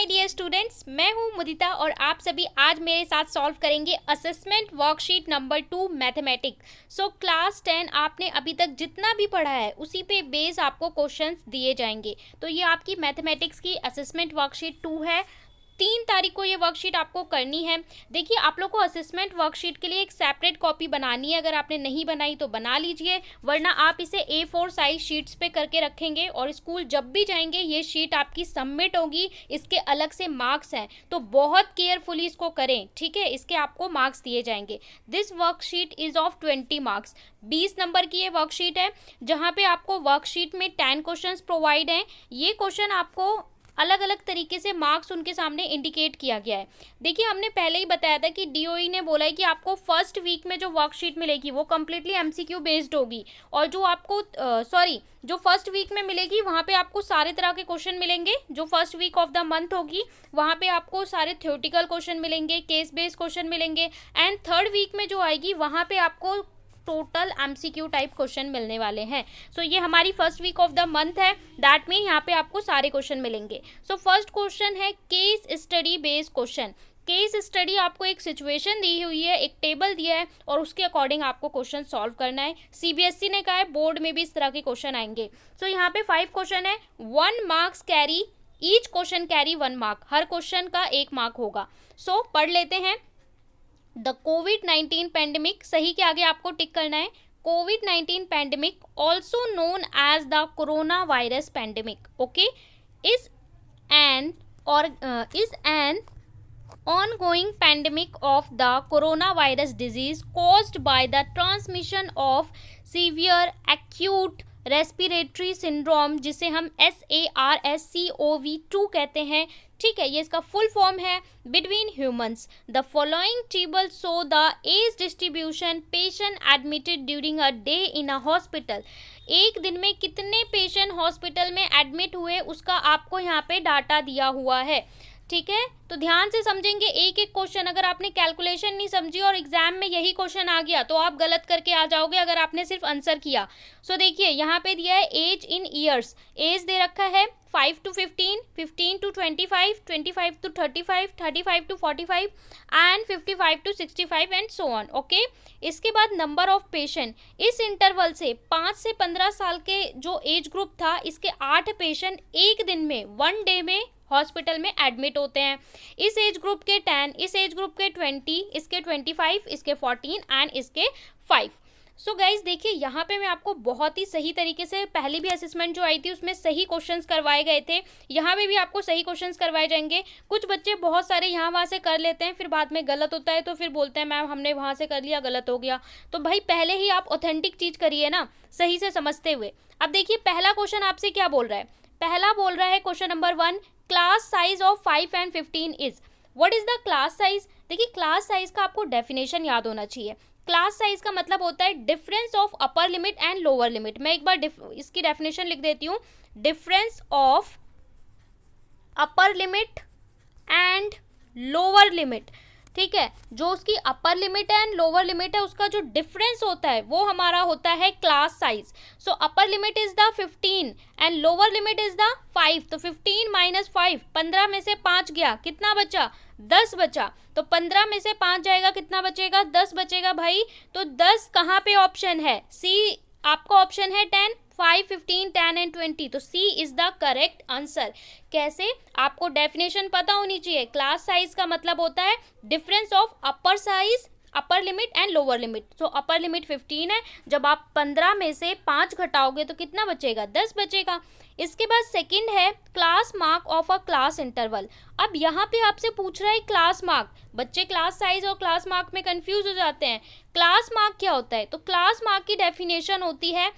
Dear students, मैं हूं मुदिता और आप सभी आज मेरे साथ सॉल्व करेंगे assessment worksheet number 2 mathematics. So class 10 आपने अभी तक जितना भी पढ़ा है उसी पे बेस आपको क्वेश्चंस दिए जाएंगे। तो ये आपकी मैथमेटिक्स की असेसमेंट वर्कशीट 2 है। 3 तारीख को ये वर्कशीट आपको करनी है। देखिए, आप लोग को असेसमेंट वर्कशीट के लिए एक सेपरेट कॉपी बनानी है। अगर आपने नहीं बनाई तो बना लीजिए, वरना आप इसे A4 साइज शीट्स पे करके रखेंगे और स्कूल जब भी जाएंगे ये शीट आपकी सबमिट होगी। इसके अलग से मार्क्स हैं, तो बहुत केयरफुली इसको करें, ठीक है। इसके आपको मार्क्स दिए जाएंगे। This worksheet is of 20 marks. 20 number की ये वर्कशीट है, जहाँ पे आपको वर्कशीट में 10 क्वेश्चंस प्रोवाइड हैं। ये क्वेश्चन आपको अलग अलग तरीके से मार्क्स उनके सामने इंडिकेट किया गया है। देखिए, हमने पहले ही बताया था कि डीओई ने बोला है कि आपको फर्स्ट वीक में जो वर्कशीट मिलेगी वो कम्प्लीटली एमसीक्यू बेस्ड होगी, और जो आपको जो फर्स्ट वीक में मिलेगी वहाँ पे आपको सारे तरह के क्वेश्चन मिलेंगे। जो first week of the month होगी वहाँ पे आपको सारे थ्योरेटिकल क्वेश्चन मिलेंगे, केस बेस्ड क्वेश्चन मिलेंगे। एंड थर्ड वीक में जो आएगी वहाँ पे आपको टोटल एमसीक्यू टाइप क्वेश्चन मिलने वाले हैं। सो ये हमारी first week of the month है, दैट मीन यहाँ पे आपको सारे क्वेश्चन मिलेंगे। सो फर्स्ट क्वेश्चन है case study based question. Case study आपको एक सिचुएशन दी हुई है, एक टेबल दिया है और उसके अकॉर्डिंग आपको क्वेश्चन सॉल्व करना है। सीबीएसई ने कहा है बोर्ड में भी इस तरह के क्वेश्चन आएंगे। सो यहाँ पे 5 क्वेश्चन है, 1 marks carry, each question carry 1 mark. हर क्वेश्चन का 1 मार्क होगा। सो पढ़ लेते हैं। द कोविड-19 पैंडेमिक, सही के आगे आपको टिक करना है। कोविड-19 pandemic also known as the corona virus pandemic, okay, is an ongoing pandemic of the coronavirus disease caused by the transmission of severe acute respiratory syndrome, जिसे हम SARS-CoV-2 कहते हैं, ठीक है। ये इसका फुल फॉर्म है, between humans. The following table show the age distribution patient admitted during a day in a hospital. एक दिन में कितने पेशेंट हॉस्पिटल में एडमिट हुए उसका आपको यहाँ पे डाटा दिया हुआ है, ठीक है। तो ध्यान से समझेंगे एक एक क्वेश्चन। अगर आपने कैलकुलेशन नहीं समझी और एग्जाम में यही क्वेश्चन आ गया तो आप गलत करके आ जाओगे अगर आपने सिर्फ आंसर किया। सो देखिए, यहाँ पे दिया है एज इन ईयर्स। एज दे रखा है 5 to 15, 15 to 25, 25 to 35, 35 to 45 and 55 to 65 and so on, okay. इसके बाद नंबर ऑफ पेशेंट, इस इंटरवल से 5 से 15 साल के जो एज ग्रुप था, इसके 8 पेशेंट एक दिन में 1 डे में हॉस्पिटल में एडमिट होते हैं। इस एज ग्रुप के 10, इस एज ग्रुप के 20, इसके 25, इसके 14 एंड इसके 5। सो गाइज देखिए, यहाँ पे मैं आपको बहुत ही सही तरीके से, पहले भी असेसमेंट जो आई थी उसमें सही क्वेश्चंस करवाए गए थे, यहाँ पे भी आपको सही क्वेश्चंस करवाए जाएंगे। कुछ बच्चे बहुत सारे यहाँ वहाँ से कर लेते हैं, फिर बाद में गलत होता है तो फिर बोलते हैं मैम हमने वहाँ से कर लिया, गलत हो गया। तो भाई पहले ही आप ऑथेंटिक चीज़ करिए ना, सही से समझते हुए। अब देखिए, पहला क्वेश्चन आपसे क्या बोल रहा है। पहला बोल रहा है question number 1, class size of 5 and 15 is. What is the class size? देखिए, क्लास साइज का आपको डेफिनेशन याद होना चाहिए। क्लास साइज का मतलब होता है difference of upper limit and lower limit. मैं एक बार इसकी डेफिनेशन लिख देती हूँ। Difference of upper limit and lower limit, ठीक है। जो उसकी upper limit and lower limit है उसका जो डिफरेंस होता है वो हमारा होता है class size. So upper limit is the 15 and lower limit is the 5। तो 15 माइनस 5, 15 में से 5 गया, कितना बचा? 10 बचा। तो 15 में से 5 जाएगा, कितना बचेगा? 10 बचेगा भाई। तो 10 कहाँ पे ऑप्शन है? सी आपका ऑप्शन है 10, 5, 15, 10 एंड 20। तो सी इज द करेक्ट आंसर। कैसे? आपको डेफिनेशन पता होनी चाहिए। क्लास साइज का मतलब होता है difference of upper size, upper limit and lower limit. So upper limit 15 है, जब आप 15 में से 5 घटाओगे तो कितना बचेगा? 10 बचेगा। इसके बाद सेकंड है class mark of a class interval. अब यहाँ पे आपसे पूछ रहा है क्लास मार्क। बच्चे क्लास साइज और क्लास मार्क में कंफ्यूज हो जाते हैं। क्लास मार्क क्या होता है? तो क्लास मार्क की डेफिनेशन होती है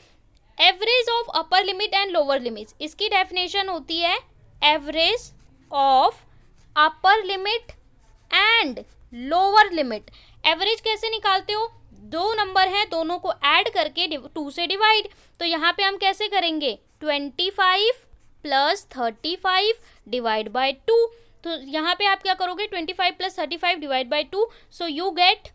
average of upper limit and lower limit. इसकी डेफिनेशन होती है average of upper limit and lower limit. Average कैसे निकालते हो? 2 नंबर हैं, दोनों को ऐड करके 2 से डिवाइड। तो यहाँ पे हम कैसे करेंगे? 25 प्लस 35 डिवाइड बाय 2। तो यहाँ पे आप क्या करोगे? 25 plus 35 divide by 2। So you get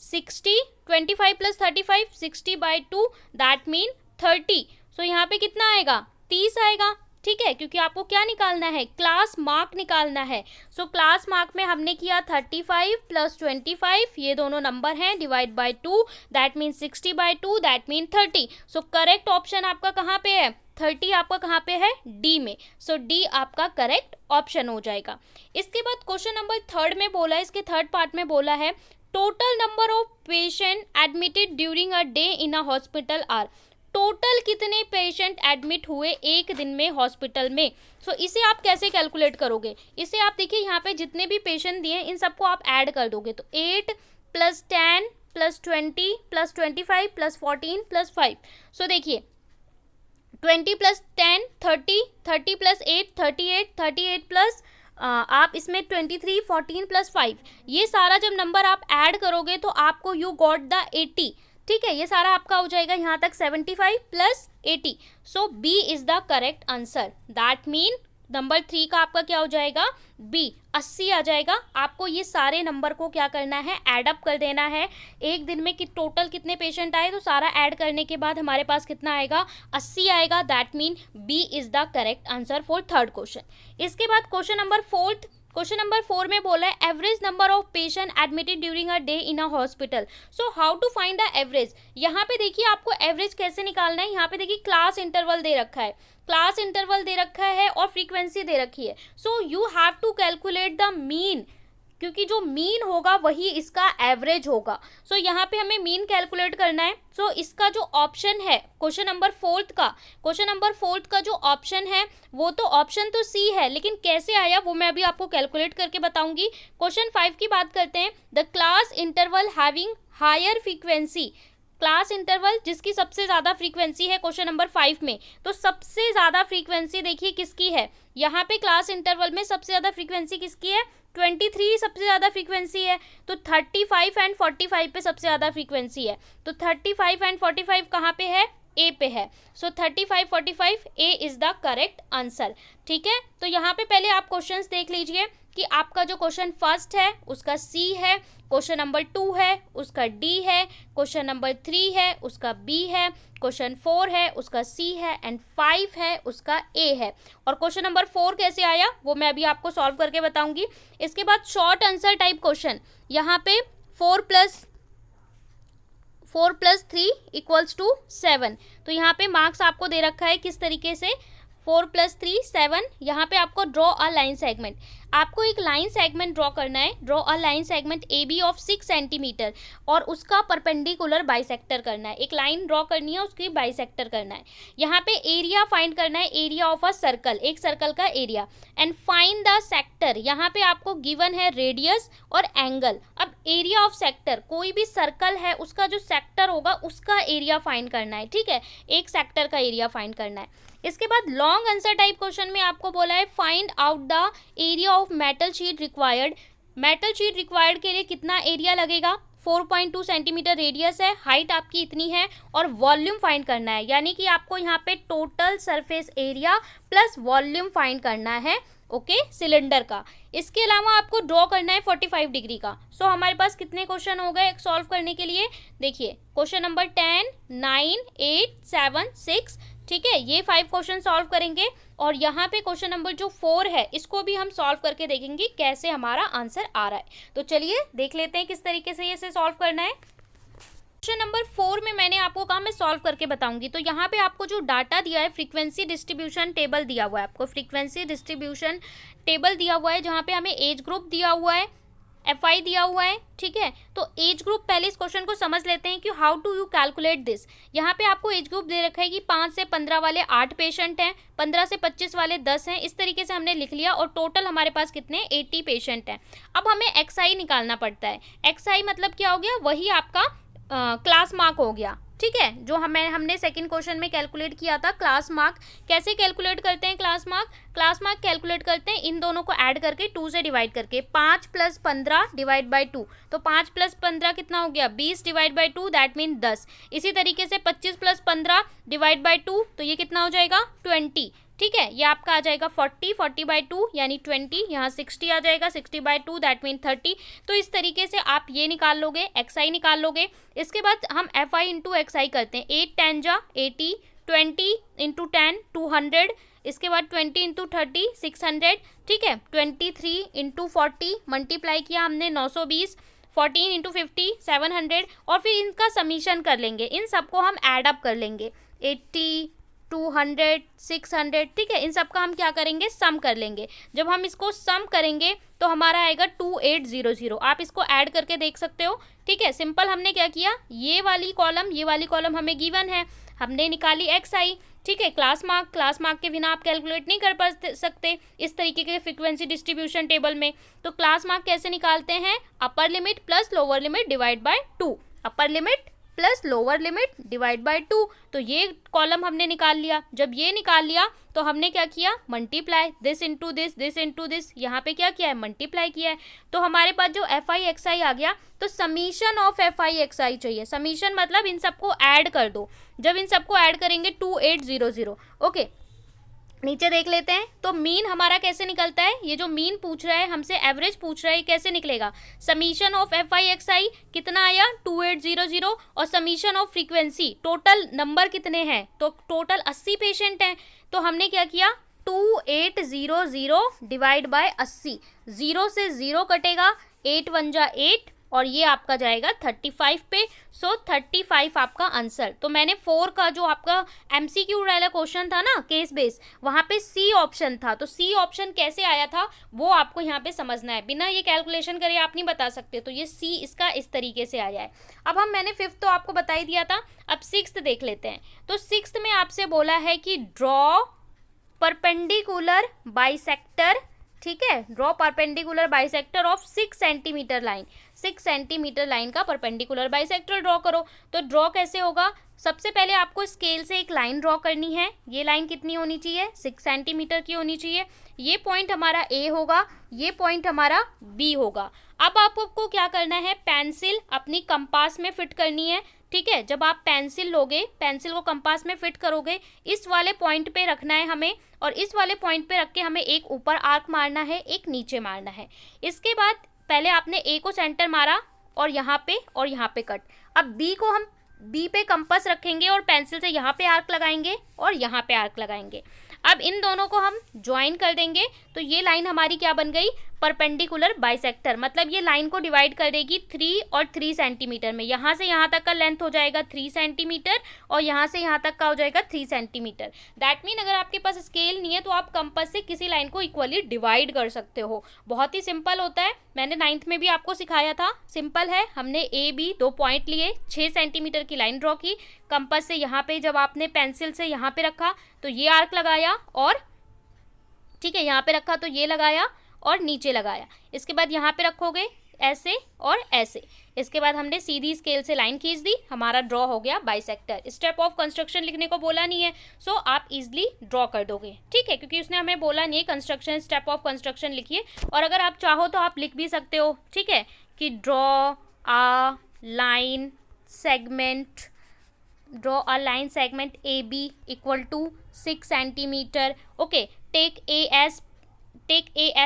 60। 25 plus 35 60 by 2, that mean 30। सो यहाँ पे कितना आएगा? 30 आएगा, ठीक है, क्योंकि आपको क्या निकालना है, क्लास मार्क निकालना है। सो क्लास मार्क में हमने किया 35 + 25, ये दोनों नंबर हैं, divide by 2, that mean 60/2, that mean 30। So correct option आपका कहाँ पे है, 30 आपका कहाँ पे है, डी में। सो डी आपका करेक्ट ऑप्शन हो जाएगा। इसके बाद क्वेश्चन नंबर 3 में बोला है, इसके थर्ड पार्ट में बोला है total number of patient admitted during a day in a hospital are. Total कितने पेशेंट एडमिट हुए एक दिन में हॉस्पिटल में। सो इसे आप कैसे कैलकुलेट करोगे, इसे आप देखिए यहाँ पे जितने भी पेशेंट दिए इन सबको आप ऐड कर दोगे, तो 8 + 10 + 20 + 25 + 14 + 5। सो देखिए 20 + 10 30, 30 + 8 38, 38 प्लस आप इसमें 23, 14 + 5, ये सारा जब नंबर आप ऐड करोगे तो आपको यू गॉट द 80। ठीक है, ये सारा आपका हो जाएगा यहाँ तक 75 + 80। So B is the correct answer. That mean number 3 का आपका क्या हो जाएगा, बी 80 आ जाएगा। आपको ये सारे नंबर को क्या करना है, ऐड अप कर देना है। एक दिन में कि टोटल कितने पेशेंट आए तो सारा ऐड करने के बाद हमारे पास कितना आएगा, 80 आएगा। That mean B is the correct answer for third question. इसके बाद क्वेश्चन नंबर 4 में बोला है average number of patient admitted during a day in a hospital. So how to find the average. यहाँ पे देखिए आपको एवरेज कैसे निकालना है, यहाँ पे देखिए क्लास इंटरवल दे रखा है, क्लास इंटरवल दे रखा है और फ्रीक्वेंसी दे रखी है। So you have to calculate the mean, क्योंकि जो मीन होगा वही इसका एवरेज होगा। सो यहाँ पे हमें मीन कैलकुलेट करना है। सो इसका जो ऑप्शन है क्वेश्चन नंबर 4 का जो ऑप्शन है वो तो ऑप्शन तो सी है, लेकिन कैसे आया वो मैं अभी आपको कैलकुलेट करके बताऊंगी। क्वेश्चन 5 की बात करते हैं। The class interval having higher frequency, class interval जिसकी सबसे ज़्यादा फ्रीक्वेंसी है क्वेश्चन नंबर 5 में, तो सबसे ज़्यादा फ्रीक्वेंसी देखिए किसकी है, यहाँ पे क्लास इंटरवल में सबसे ज़्यादा फ्रीक्वेंसी किसकी है, 23 सबसे ज़्यादा फ्रीक्वेंसी है। तो 35 एंड 45 पे सबसे ज़्यादा फ्रीक्वेंसी है, तो 35 एंड 45 कहाँ पे है, ए पे है। सो 35 45 A is the correct answer. ठीक है, तो यहाँ पे पहले आप क्वेश्चंस देख लीजिए कि आपका जो क्वेश्चन फर्स्ट है उसका सी है, क्वेश्चन नंबर 2 है उसका डी है, क्वेश्चन नंबर 3 है उसका बी है, क्वेश्चन 4 है उसका सी है एंड 5 है उसका ए है। और क्वेश्चन नंबर 4 कैसे आया वो मैं अभी आपको सॉल्व करके बताऊंगी। इसके बाद शॉर्ट आंसर टाइप क्वेश्चन, यहाँ पे 4 + 3 = 7। तो यहाँ पे मार्क्स आपको दे रखा है किस तरीके से, 4 + 3 7। यहाँ पे आपको ड्रॉ अ लाइन सेगमेंट, आपको एक लाइन सेगमेंट ड्रॉ करना है। Draw a line segment A B of 6 centimetre और उसका परपेंडिकुलर बाइसेक्टर करना है। एक लाइन ड्रॉ करनी है, उसकी बाइसेक्टर करना है। यहाँ पे एरिया फाइंड करना है, एरिया ऑफ अ सर्कल, एक सर्कल का area. And find the sector, यहाँ पे आपको गिवन है रेडियस और एंगल। अब एरिया ऑफ सेक्टर, कोई भी सर्कल है उसका जो सेक्टर होगा उसका एरिया फाइंड करना है। ठीक है, एक सेक्टर का एरिया फाइंड करना है। इसके बाद लॉन्ग आंसर टाइप क्वेश्चन में आपको बोला है find out the area of metal sheet required. Metal sheet required के लिए कितना एरिया लगेगा, 4.2 सेंटीमीटर रेडियस है, हाइट आपकी इतनी है और वॉल्यूम फाइंड करना है। यानी कि आपको यहाँ पे total surface area plus volume find करना है, ओके, सिलेंडर का। इसके अलावा आपको ड्रॉ करना है 45 डिग्री का। सो हमारे पास कितने क्वेश्चन हो गए सॉल्व करने के लिए, देखिए क्वेश्चन नंबर 10 9 8 7 6। ठीक है, ये 5 क्वेश्चन सॉल्व करेंगे और यहाँ पे क्वेश्चन नंबर जो 4 है इसको भी हम सॉल्व करके देखेंगे कैसे हमारा आंसर आ रहा है। तो चलिए देख लेते हैं किस तरीके से इसे सॉल्व करना है। क्वेश्चन नंबर 4 में मैंने आपको कहा मैं सॉल्व करके बताऊंगी। तो यहाँ पे आपको जो डाटा दिया है, फ्रीक्वेंसी डिस्ट्रीब्यूशन टेबल दिया हुआ है, आपको फ्रीक्वेंसी डिस्ट्रीब्यूशन टेबल दिया हुआ है जहाँ पे हमें एज ग्रुप दिया हुआ है, FI दिया हुआ है। ठीक है, तो एज ग्रुप पहले इस क्वेश्चन को समझ लेते हैं कि how do you calculate this. यहाँ पे आपको एज ग्रुप दे रखा है कि 5 से 15 वाले 8 पेशेंट हैं, 15 से 25 वाले 10 हैं। इस तरीके से हमने लिख लिया और टोटल हमारे पास कितने 80 पेशेंट हैं। अब हमें XI निकालना पड़ता है। XI मतलब क्या हो गया, वही आपका क्लास मार्क हो गया। ठीक है, जो हमने सेकंड क्वेश्चन में कैलकुलेट किया था क्लास मार्क। कैसे कैलकुलेट करते हैं class mark, class mark calculate करते हैं इन दोनों को ऐड करके 2 से डिवाइड करके, 5 + 15 डिवाइड बाई 2। तो 5 + 15 कितना हो गया, 20 डिवाइड बाई 2 दैट मीन 10। इसी तरीके से 25 + 15 डिवाइड बाई 2 तो ये कितना हो जाएगा 20। ठीक है, ये आपका आ जाएगा 40/2 यानी 20। यहाँ 60 आ जाएगा, 60/2 दैट मीन 30। तो इस तरीके से आप ये निकाल लोगे, XI निकाल लोगे। इसके बाद हम FI × XI करते हैं। 8 10 जा 80, 20 × 10 200, इसके बाद 20 इंटू 30 600, ठीक है। 23 इंटू 40 मल्टीप्लाई किया हमने 920, 14 इंटू 50 700, और फिर इनका समीशन कर लेंगे, इन सबको हम ऐड अप कर लेंगे 80 200 600, ठीक है। इन सब का हम क्या करेंगे, सम कर लेंगे। जब हम इसको सम करेंगे तो हमारा आएगा 2800। आप इसको ऐड करके देख सकते हो, ठीक है। सिंपल हमने क्या किया, ये वाली कॉलम हमें गिवन है, हमने निकाली एक्स आई, ठीक है। क्लास मार्क के बिना आप कैलकुलेट नहीं कर पा सकते इस तरीके के फ्रीक्वेंसी डिस्ट्रीब्यूशन टेबल में। तो क्लास मार्क कैसे निकालते हैं, upper limit plus lower limit divide by 2, upper limit plus lower limit divide by 2। तो ये कॉलम हमने निकाल लिया। जब ये निकाल लिया तो हमने क्या किया, मल्टीप्लाई दिस इंटू दिस, यहाँ पे क्या किया है, मल्टीप्लाई किया है। तो हमारे पास जो एफ आई एक्स आई आ गया, तो summation of F I X I चाहिए। समीशन मतलब इन सबको ऐड कर दो। जब इन सबको ऐड करेंगे 2800, ओके। नीचे देख लेते हैं, तो मीन हमारा कैसे निकलता है, ये जो मीन पूछ रहा है हमसे, एवरेज पूछ रहा है, कैसे निकलेगा। Summation of F I X I कितना आया 2800, और summation of frequency total number कितने हैं, तो टोटल 80 पेशेंट हैं। तो हमने क्या किया, 2800 डिवाइड बाय 80, 0 से 0 कटेगा, 8 1 जा 8, और ये आपका जाएगा 35 पे। सो 35 आपका आंसर। तो मैंने 4 का जो आपका एमसीक्यू वाला क्वेश्चन था ना, केस बेस, वहाँ पे सी ऑप्शन था। तो सी ऑप्शन कैसे आया था वो आपको यहाँ पे समझना है, बिना ये कैलकुलेशन करे आप नहीं बता सकते। तो ये सी इसका इस तरीके से आया है। अब मैंने 5th तो आपको बता ही दिया था, अब 6th देख लेते हैं। तो 6th में आपसे बोला है कि ड्रॉ परपेंडिकुलर बाइसेक्टर, ठीक है। Draw perpendicular bisector of 6 centimetre line, 6 centimetre line का परपेंडिकुलर बाइसेक्टर ड्रॉ करो। तो ड्रॉ कैसे होगा, सबसे पहले आपको स्केल से एक लाइन ड्रॉ करनी है। ये लाइन कितनी होनी चाहिए, 6 सेंटीमीटर की होनी चाहिए। ये पॉइंट हमारा ए होगा, ये पॉइंट हमारा बी होगा। अब आपको क्या करना है, पेंसिल अपनी कंपास में फिट करनी है, ठीक है। जब आप पेंसिल लोगे, पेंसिल को कंपास में फिट करोगे, इस वाले पॉइंट पे रखना है हमें, और इस वाले पॉइंट पे रख के हमें एक ऊपर आर्क मारना है, एक नीचे मारना है। इसके बाद पहले आपने ए को सेंटर मारा, और यहाँ पे कट। अब बी को हम बी पे कंपास रखेंगे और पेंसिल से यहाँ पे आर्क लगाएंगे और यहाँ पे आर्क लगाएंगे। अब इन दोनों को हम ज्वाइन कर देंगे, तो ये लाइन हमारी क्या बन गई, परपेंडिकुलर बाइसेक्टर। मतलब ये लाइन को डिवाइड कर देगी 3 और 3 सेंटीमीटर में। यहाँ से यहाँ तक का लेंथ हो जाएगा 3 सेंटीमीटर, और यहाँ से यहाँ तक का हो जाएगा 3 सेंटीमीटर। दैट मीन अगर आपके पास स्केल नहीं है तो आप कंपास से किसी लाइन को इक्वली डिवाइड कर सकते हो। बहुत ही सिंपल होता है, मैंने 9th में भी आपको सिखाया था। सिंपल है, हमने ए बी 2 पॉइंट लिए, 6 सेंटीमीटर की लाइन ड्रॉ की, कंपास से यहाँ पे जब आपने पेंसिल से यहाँ पे रखा तो ये आर्क लगाया, और ठीक है यहाँ पे रखा तो ये लगाया और नीचे लगाया। इसके बाद यहाँ पे रखोगे ऐसे और ऐसे। इसके बाद हमने सीधी स्केल से लाइन खींच दी, हमारा ड्रॉ हो गया बाइसेक्टर। स्टेप ऑफ कंस्ट्रक्शन लिखने को बोला नहीं है, सो आप इजीली ड्रॉ कर दोगे, ठीक है, क्योंकि उसने हमें बोला नहीं है कंस्ट्रक्शन, स्टेप ऑफ कंस्ट्रक्शन लिखिए। और अगर आप चाहो तो आप लिख भी सकते हो, ठीक है, कि draw a line segment, draw a line segment AB equal to 6 centimeter. Okay, take A as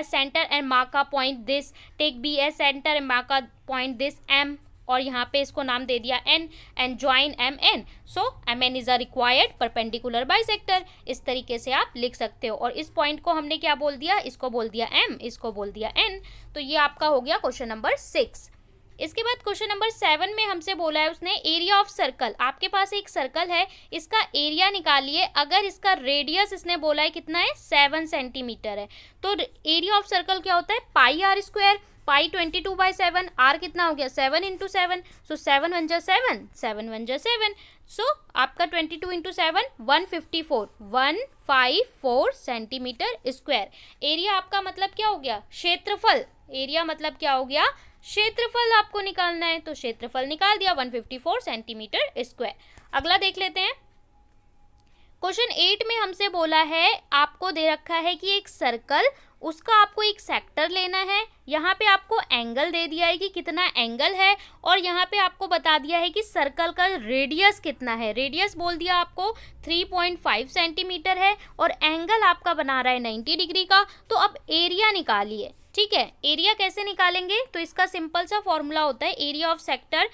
center and mark a point this, take B as center and mark a point this M, और यहाँ पे इसको नाम दे दिया N, and join MN. So MN is a required perpendicular bisector. इस तरीके से आप लिख सकते हो। और इस पॉइंट को हमने क्या बोल दिया, इसको बोल दिया M, इसको बोल दिया N। तो ये आपका हो गया क्वेश्चन नंबर 6। इसके बाद क्वेश्चन नंबर 7 में हमसे बोला है उसने, एरिया ऑफ सर्कल। आपके पास एक सर्कल है, इसका एरिया निकालिए अगर इसका रेडियस इसने बोला है कितना है, 7 सेंटीमीटर है। तो एरिया ऑफ सर्कल क्या होता है, पाई आर स्क्वायर, पाई 22/7, आर कितना हो गया 7 इंटू 7, सो 7 1 जा 7, 7 1 जा 7, सो आपका 22 इंटू 7 154 सेंटीमीटर स्क्वायर। एरिया आपका मतलब क्या हो गया, क्षेत्रफल। एरिया मतलब क्या हो गया, क्षेत्रफल आपको निकालना है, तो क्षेत्रफल निकाल दिया 154 सेंटीमीटर स्क्वायर। अगला देख लेते हैं। क्वेश्चन 8 में हमसे बोला है, आपको दे रखा है कि एक सर्कल, उसका आपको एक सेक्टर लेना है। यहाँ पे आपको एंगल दे दिया है कि कितना एंगल है, और यहाँ पे आपको बता दिया है कि सर्कल का रेडियस कितना है। रेडियस बोल दिया आपको 3.5 सेंटीमीटर है, और एंगल आपका बना रहा है 90 डिग्री का। तो अब एरिया निकालिए, ठीक है। एरिया कैसे निकालेंगे, तो इसका सिंपल सा फॉर्मूला होता है area of sector,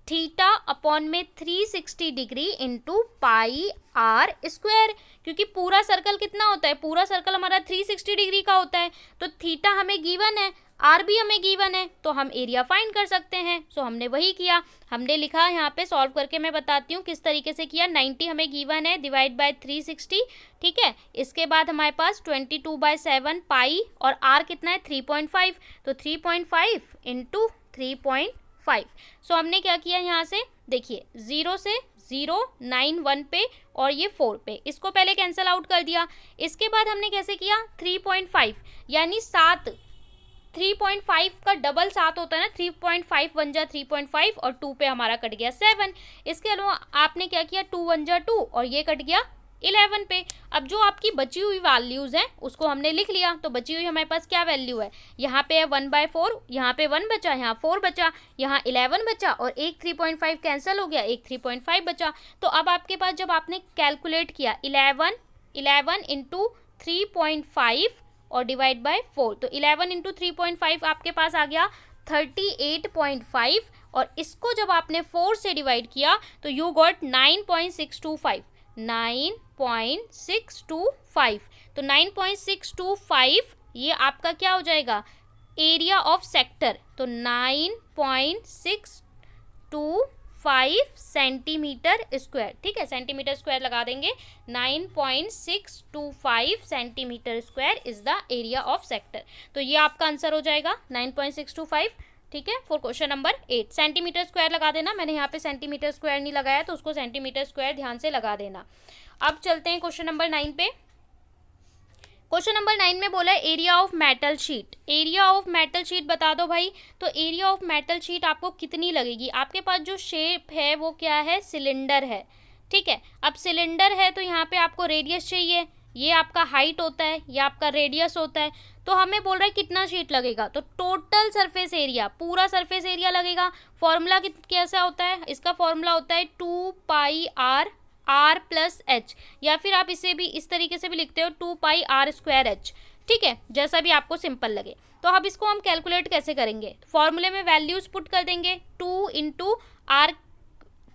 theta upon में 360 degree into pi r square, क्योंकि पूरा सर्कल कितना होता है, पूरा सर्कल हमारा 360 डिग्री का होता है, तो थीटा हमें गिवन है, आर भी हमें गिवन है, तो हम एरिया फाइंड कर सकते हैं। सो हमने वही किया, हमने लिखा यहाँ पे, सॉल्व करके मैं बताती हूँ किस तरीके से किया। 90 हमें गिवन है, डिवाइड बाय 360, ठीक है। इसके बाद हमारे पास 22/7 पाई, और आर कितना है 3.5, तो 3.5 इंटू 3.5। सो हमने क्या किया यहाँ से, देखिए 0 से 0, 9, 1 पे और ये 4 पे, इसको पहले कैंसिल आउट कर दिया। इसके बाद हमने कैसे किया, 3.5 यानी 7, 3.5 का डबल 7 होता है ना, 3.5 1 जा 3.5 और 2 पे हमारा कट गया 7। इसके अलावा आपने क्या किया, 2 1 जा 2 और ये कट गया 11 पे। अब जो आपकी बची हुई वैल्यूज़ हैं उसको हमने लिख लिया, तो बची हुई हमारे पास क्या वैल्यू है, यहाँ पे है 1/4, यहाँ पे 1 बचा, यहाँ 4 बचा, यहाँ 11 बचा और एक 3.5 कैंसिल हो गया, एक 3.5 बचा। तो अब आपके पास जब आपने कैलकुलेट किया 11 इंटू 3.5 और डिवाइड बाय 4, तो 11 इंटू 3.5 आपके पास आ गया 38.5, और इसको जब आपने 4 से डिवाइड किया तो यू गॉट 9.625, 9.625। तो 9.625 ये आपका क्या हो जाएगा, एरिया ऑफ सेक्टर, तो 9.625 सेंटीमीटर स्क्वायर, ठीक है, सेंटीमीटर स्क्वायर लगा देंगे, 9.625 centimetre square is the area of sector. तो ये आपका आंसर हो जाएगा 9.625, ठीक है, for question number 8। Centimetre square लगा देना, मैंने यहाँ पे सेंटीमीटर स्क्वायर नहीं लगाया तो उसको सेंटीमीटर स्क्वायर ध्यान से लगा देना। अब चलते हैं क्वेश्चन नंबर 9 पे। क्वेश्चन नंबर 9 में बोला है area of metal sheet, area of metal sheet बता दो भाई। तो एरिया ऑफ मेटल शीट आपको कितनी लगेगी, आपके पास जो शेप है वो क्या है, सिलेंडर है, ठीक है। अब सिलेंडर है तो यहाँ पे आपको रेडियस चाहिए, ये आपका हाइट होता है, ये आपका रेडियस होता है, तो हमें बोल रहा है कितना शीट लगेगा, तो टोटल सरफेस एरिया, पूरा सरफेस एरिया लगेगा। फॉर्मूला कैसा होता है, इसका फॉर्मूला होता है 2πr r प्लस एच, या फिर आप इसे भी इस तरीके से भी लिखते हो 2πr² h, ठीक है, जैसा भी आपको सिंपल लगे। तो अब इसको हम कैलकुलेट कैसे करेंगे, फॉर्मूले में वैल्यूज पुट कर देंगे, 2 into r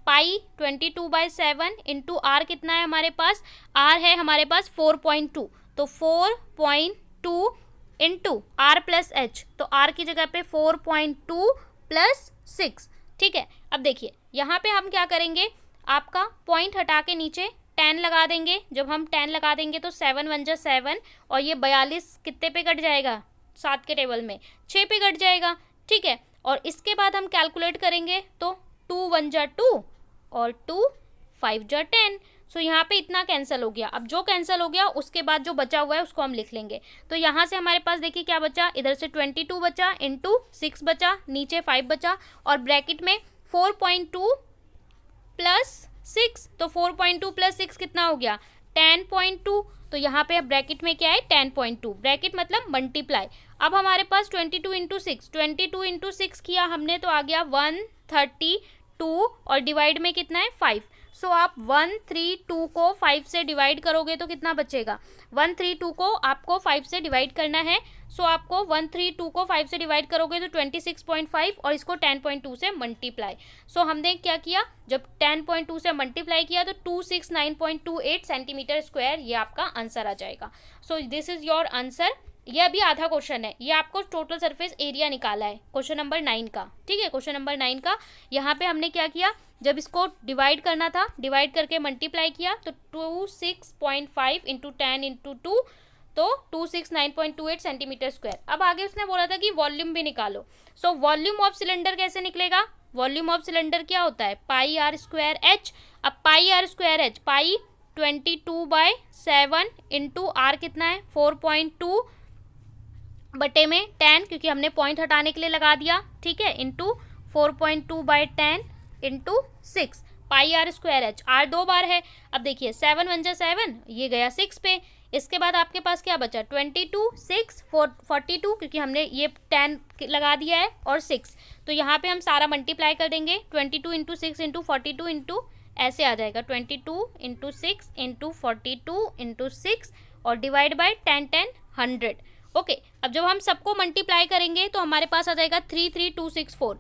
pi 22/7 into r कितना है हमारे पास, आर है हमारे पास 4.2, तो 4.2 इंटू आर प्लस एच, तो आर की जगह पे 4.2 प्लस 6, ठीक है। अब देखिए यहाँ पे हम क्या करेंगे, आपका पॉइंट हटा के नीचे 10 लगा देंगे, जब हम 10 लगा देंगे तो 7 1 जा 7 और ये 42 कितने पे कट जाएगा, 7 के टेबल में 6 पे कट जाएगा, ठीक है। और इसके बाद हम कैलकुलेट करेंगे तो 2 1 जा 2 और 2 5 जा 10, सो यहाँ पे इतना कैंसिल हो गया। अब जो कैंसिल हो गया उसके बाद जो बचा हुआ है उसको हम लिख लेंगे, तो यहाँ से हमारे पास देखिए क्या बचा, इधर से 22 बचा इंटू 6 बचा, नीचे 5 बचा और ब्रैकेट में 4.2 प्लस 6, तो 4.2 प्लस 6 कितना हो गया 10.2, तो यहाँ पे ब्रैकेट में क्या है 10.2, ब्रैकेट मतलब मल्टीप्लाई। अब हमारे पास 22 इंटू 6, 22 इंटू 6 किया हमने तो आ गया 132 और डिवाइड में कितना है 5, सो आप 132 को 5 से डिवाइड करोगे तो कितना बचेगा, 132 को आपको 5 से डिवाइड करना है, सो आपको 132 को 5 से डिवाइड करोगे तो 26.5 और इसको 10.2 से मल्टीप्लाई। सो हमने क्या किया, जब 10.2 से मल्टीप्लाई किया तो 269.28 सेंटीमीटर स्क्वायर ये आपका आंसर आ जाएगा। So this is your answer. ये अभी आधा क्वेश्चन है, ये आपको टोटल सरफेस एरिया निकाला है क्वेश्चन नंबर 9 का, ठीक है। क्वेश्चन नंबर 9 का यहाँ पे हमने क्या किया, जब इसको डिवाइड करना था डिवाइड करके मल्टीप्लाई किया तो 26.5 इंटू 10 इंटू 2, तो 269.28 सेंटीमीटर स्क्वायर। अब आगे उसने बोला था कि वॉल्यूम भी निकालो, सो वॉल्यूम ऑफ सिलेंडर कैसे निकलेगा, वॉल्यूम ऑफ सिलेंडर क्या होता है πr² h। अब πr² h, पाई 22/7 इंटू आर कितना है 4.2 बटे में 10, क्योंकि हमने पॉइंट हटाने के लिए लगा दिया, ठीक है, into 4.2/10 into 6 πr² h, r 2 बार है। अब देखिए 7 1 जा 7, ये गया 6 पे। इसके बाद आपके पास क्या बचा 22 6 42, क्योंकि हमने ये 10 लगा दिया है और 6, तो यहाँ पे हम सारा मल्टीप्लाई कर देंगे, 22 इंटू 6 इंटू 42 इंटू ऐसे आ जाएगा 22 इंटू 6 इंटू 42 इंटू 6 और डिवाइड बाय 10 10 100, ओके। अब जब हम सबको मल्टीप्लाई करेंगे तो हमारे पास आ जाएगा 33264,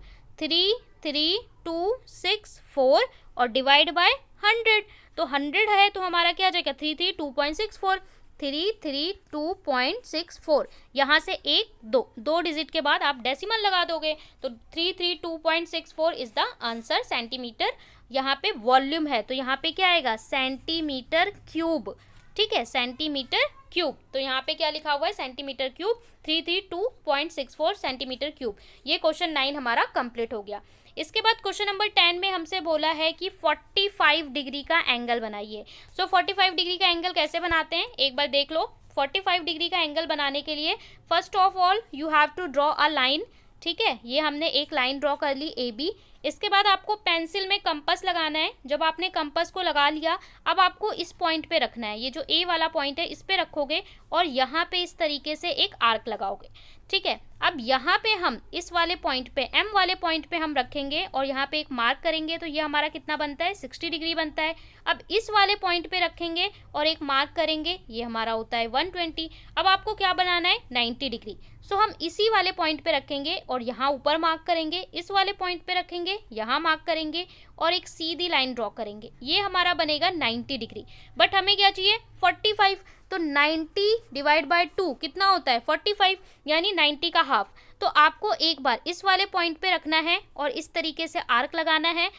3264 और डिवाइड बाय 100, तो 100 है तो हमारा क्या आ जाएगा 332.64, 332.64। यहाँ से दो डिजिट के बाद आप डेसिमल लगा दोगे तो 332.64 इज द आंसर सेंटीमीटर। यहाँ पे वॉल्यूम है तो यहाँ पे क्या आएगा सेंटीमीटर क्यूब, ठीक है, सेंटीमीटर क्यूब। तो यहाँ पे क्या लिखा हुआ है सेंटीमीटर क्यूब, 332.64 सेंटीमीटर क्यूब। ये क्वेश्चन 9 हमारा कंप्लीट हो गया। इसके बाद क्वेश्चन नंबर 10 में हमसे बोला है कि 45 डिग्री का एंगल बनाइए। सो 45 डिग्री का एंगल कैसे बनाते हैं एक बार देख लो। 45 डिग्री का एंगल बनाने के लिए first of all you have to draw a line, ठीक है, ये हमने एक लाइन ड्रॉ कर ली ए बी। इसके बाद आपको पेंसिल में कंपास लगाना है। जब आपने कंपास को लगा लिया अब आपको इस पॉइंट पे रखना है, ये जो ए वाला पॉइंट है इस पे रखोगे और यहाँ पे इस तरीके से एक आर्क लगाओगे, ठीक है। अब यहाँ पे हम इस वाले पॉइंट पे एम वाले पॉइंट पे हम रखेंगे और यहाँ पे एक मार्क करेंगे तो ये हमारा कितना बनता है 60 डिग्री बनता है। अब इस वाले पॉइंट पे रखेंगे और एक मार्क करेंगे, ये हमारा होता है 120। अब आपको क्या बनाना है 90 डिग्री। सो हम इसी वाले पॉइंट पे रखेंगे और यहाँ ऊपर मार्क करेंगे, इस वाले पॉइंट पे रखेंगे, यहाँ मार्क करेंगे और एक सीधी लाइन ड्रॉ करेंगे, ये हमारा बनेगा 90 डिग्री। बट हमें क्या चाहिए 45, तो 90 डिवाइड बाय 2 कितना होता है 45, यानी 90 का हाफ। तो आपको एक बार इस वाले पॉइंट पे रखना है और इस तरीके से आर्क लगाना है।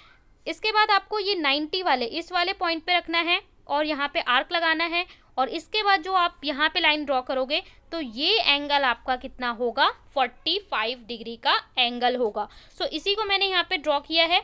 इसके बाद आपको ये 90 वाले इस वाले पॉइंट पे रखना है और यहाँ पे आर्क लगाना है और इसके बाद जो आप यहाँ पे लाइन ड्रॉ करोगे तो ये एंगल आपका कितना होगा 45 डिग्री का एंगल होगा। सो इसी को मैंने यहाँ पे ड्रॉ किया है,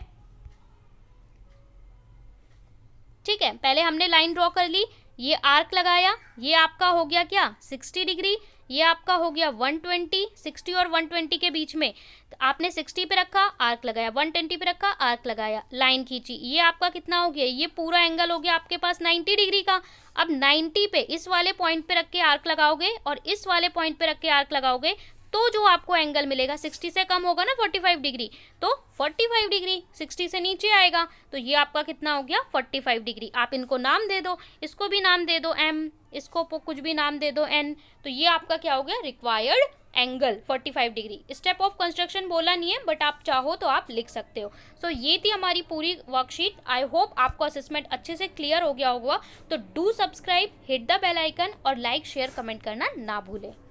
ठीक है। पहले हमने लाइन ड्रॉ कर ली, ये आर्क लगाया, ये आपका हो गया क्या 60 डिग्री, ये आपका हो गया 120, 60 और 120 के बीच में तो आपने 60 पे रखा आर्क लगाया, 120 पे रखा आर्क लगाया, लाइन खींची, ये आपका कितना हो गया, ये पूरा एंगल हो गया आपके पास 90 डिग्री का। अब 90 पे इस वाले पॉइंट पे रख के आर्क लगाओगे और इस वाले पॉइंट पे रख के आर्क लगाओगे तो जो आपको एंगल मिलेगा 60 से कम होगा ना 45 डिग्री, तो 45 डिग्री 60 से नीचे आएगा तो ये आपका कितना हो गया 45 डिग्री। आप इनको नाम दे दो, इसको भी नाम दे दो m, इसको कुछ भी नाम दे दो n, तो ये आपका क्या हो गया required angle 45 degree. Step of construction बोला नहीं है बट आप चाहो तो आप लिख सकते हो। सो ये थी हमारी पूरी वर्कशीट। आई होप आपको असेसमेंट अच्छे से क्लियर हो गया होगा। तो do subscribe, hit the bell icon और लाइक शेयर कमेंट करना ना भूलें।